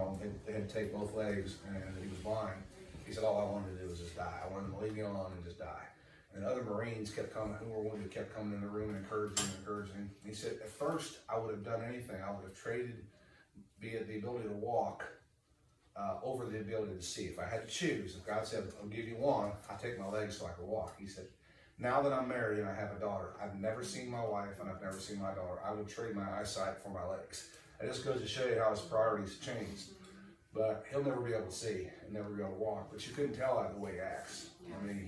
know, they had to take both legs and he was blind. He said, all I wanted to do was just die. I wanted him to leave me alone and just die. And other Marines kept coming, who were wounded, kept coming in the room and encouraging him. He said, at first, I would have done anything. I would have traded, be it the ability to walk, over the ability to see. If I had to choose, if God said, I'll give you one, I'll take my legs so I can walk. He said, now that I'm married and I have a daughter, I've never seen my wife and I've never seen my daughter. I would trade my eyesight for my legs. It just goes to show you how his priorities changed. But he'll never be able to see and never be able to walk. But you couldn't tell that the way he acts. I mean,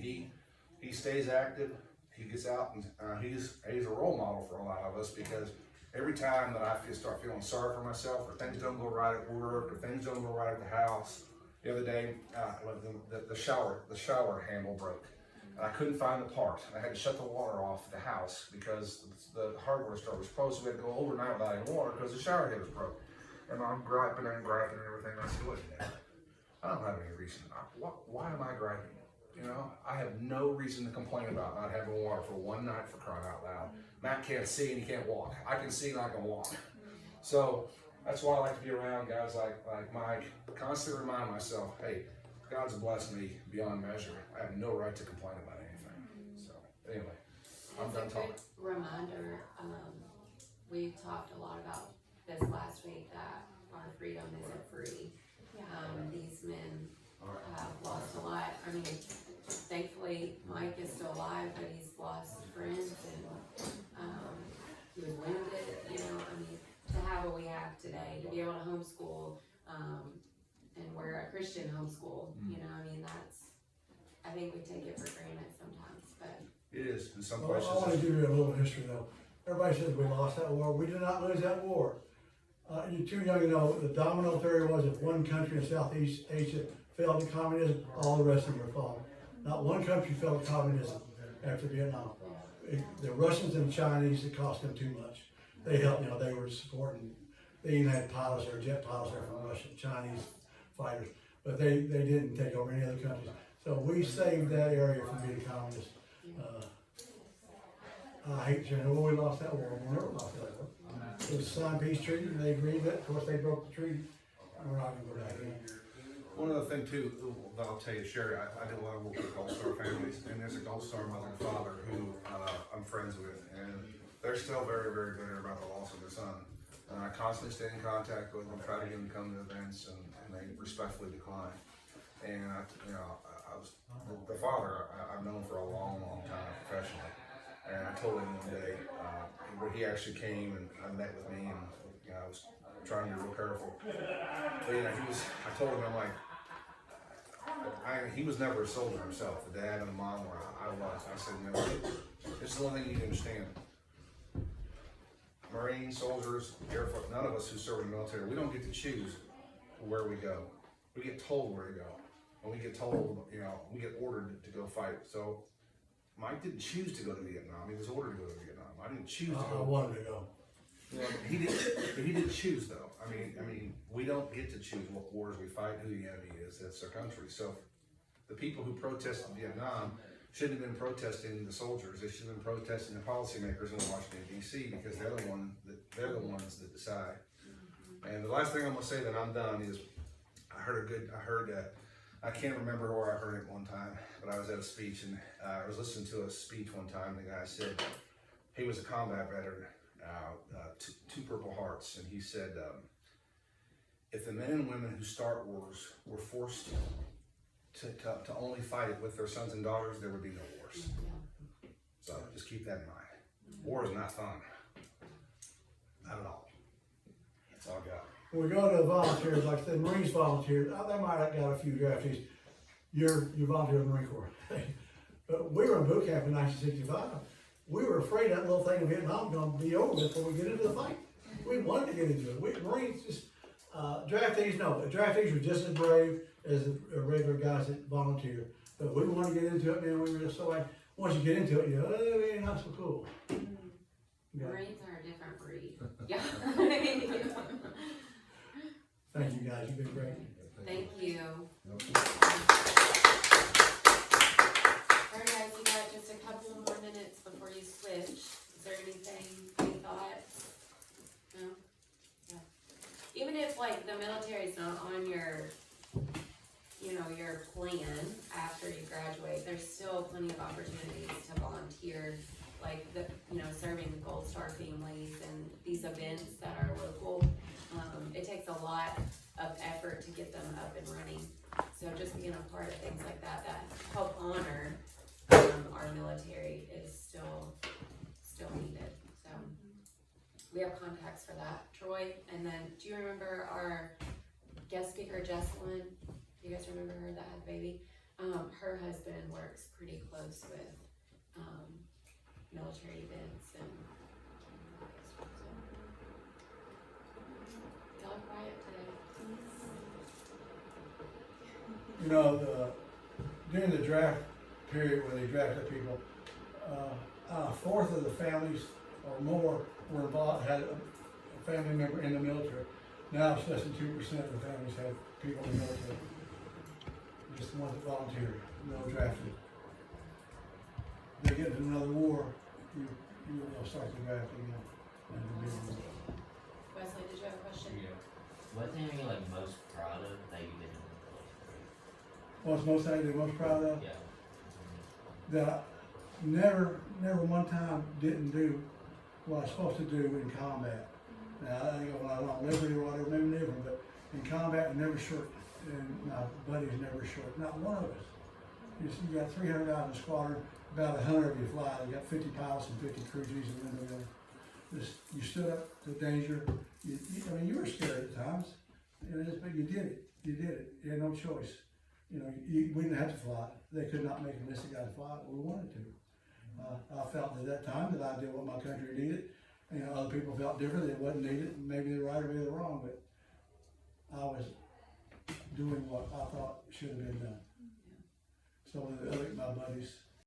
he stays active. He gets out, and he's a role model for a lot of us, because every time that I start feeling sorry for myself, or things don't go right at work, or things don't go right at the house. The other day, the shower handle broke, and I couldn't find the part. I had to shut the water off at the house because the hardware store was closed, so we had to go overnight without any water because the shower head was broke. And I'm griping and everything. I said, look, I don't have any reason. Why am I griping? You know, I have no reason to complain about not having water for one night, for crying out loud. Matt can't see and he can't walk. I can see and I can walk. So that's why I like to be around guys like Mike. Constantly remind myself, hey, God's blessed me beyond measure. I have no right to complain about anything. So anyway, I'm done talking. Reminder, we talked a lot about this last week, that our freedom isn't free. These men have lost a lot. I mean, thankfully Mike is still alive, but he's lost friends, and he was wounded. You know, I mean, to have what we have today, to be able to homeschool, and we're a Christian homeschool. You know, I mean, I think we take it for granted sometimes, but It is in some Well, places. I want to give you a little history though. Everybody says we lost that war. We did not lose that war. You're too young to know the domino theory was, if one country in Southeast Asia fell to communism, all the rest of them were falling. Not one country fell to communism after Vietnam. The Russians and the Chinese, it cost them too much. They helped, you know, they were supporting, they even had pilots there, jet pilots there from Russia, Chinese fighters, but they didn't take over any other countries. So we saved that area from being communist. I hate to say, well, we lost that war. We never lost that war. It was a signed peace treaty, and they agreed that. Of course, they broke the treaty. We're not going to go back in. One other thing too that I'll tell you, Sherry, I did a lot of work with Gold Star families, and there's a Gold Star mother and father who I'm friends with, and they're still very, very bitter about the loss of their son. And I constantly stay in contact with them, try to get them to come to events, and they respectfully decline. And I was the father I've known for a long, long time professionally, and I told him one day where he actually came and met with me, and I was trying to be real careful. But I told him, I'm like, he was never a soldier himself. The dad and the mom were. I was. I said, no, this is the one thing you need to understand. Marines, soldiers, Air Force, none of us who serve in the military, we don't get to choose where we go. We get told where to go. And we get told, we get ordered to go fight. So Mike didn't choose to go to Vietnam. He was ordered to go to Vietnam. I didn't choose to go. I wanted to go. He didn't choose though. I mean, we don't get to choose what wars we fight, who the enemy is. That's our country. So the people who protested Vietnam shouldn't have been protesting the soldiers. They should have been protesting the policymakers in Washington D.C. because they're the ones that decide. And the last thing I'm gonna say that I'm done is I can't remember where I heard it one time, but I was at a speech and I was listening to a speech one time. The guy said he was a combat veteran. Two Purple Hearts, and he said, if the men and women who start wars were forced to only fight it with their sons and daughters, there would be no wars. So just keep that in mind. War is not fun. Not at all. That's all I got. When we go to volunteers, like I said, Marines volunteered. They might have got a few draftees. You volunteered in the Marine Corps. But we were in boot camp in 1965. We were afraid that little thing in Vietnam was going to be over before we get into the fight. We wanted to get into it. Marines just, draftees, no. Draftees were just as brave as the regular guys that volunteered. But we wanted to get into it, man. We were just so like, once you get into it, it ain't not so cool. Marines are a different breed. Yeah. Thank you guys, you've been great. Thank you. Alright guys, we got just a couple more minutes before you switch. Is there anything, any thoughts? No? Yeah. Even even if like the military's not on your, you know, your plan after you graduate, there's still plenty of opportunities to volunteer, like the, you know, serving the Gold Star families and these events that are local. It takes a lot of effort to get them up and running. So just being a part of things like that, that help honor, our military is still needed, so. We have contacts for that, Troy, and then, do you remember our guest speaker, Jesselyn? Do you guys remember her that had the baby? Her husband works pretty close with, military events and. Y'all are quiet today. You know, during the draft period when they drafted people, a fourth of the families or more were involved, had a family member in the military. Now it's less than 2% of the families have people in the military. Just the ones that volunteered, no drafted. They get into another war, they'll start the drafting again. Wesley, did you have a question? What thing are you like most proud of that you did in the military? What's most thing they're most proud of? Yeah. That I never one time didn't do what I was supposed to do in combat. Now, I think when I was on Liberty or whatever, maybe different, but in combat, I never shirked, and my buddies never shirked, not one of us. You got 300 guys in the squadron, about 100 of you fly, you got 50 pilots and 50 crew chiefs and then you stood up to danger. I mean, you were scared at times, but you did it. You had no choice. You know, we didn't have to fly. They could not make a list of guys fly, but we wanted to. I felt at that time that I did what my country needed. You know, other people felt different, it wasn't needed, maybe they're right or maybe they're wrong, but I was doing what I thought should have been done. So my buddies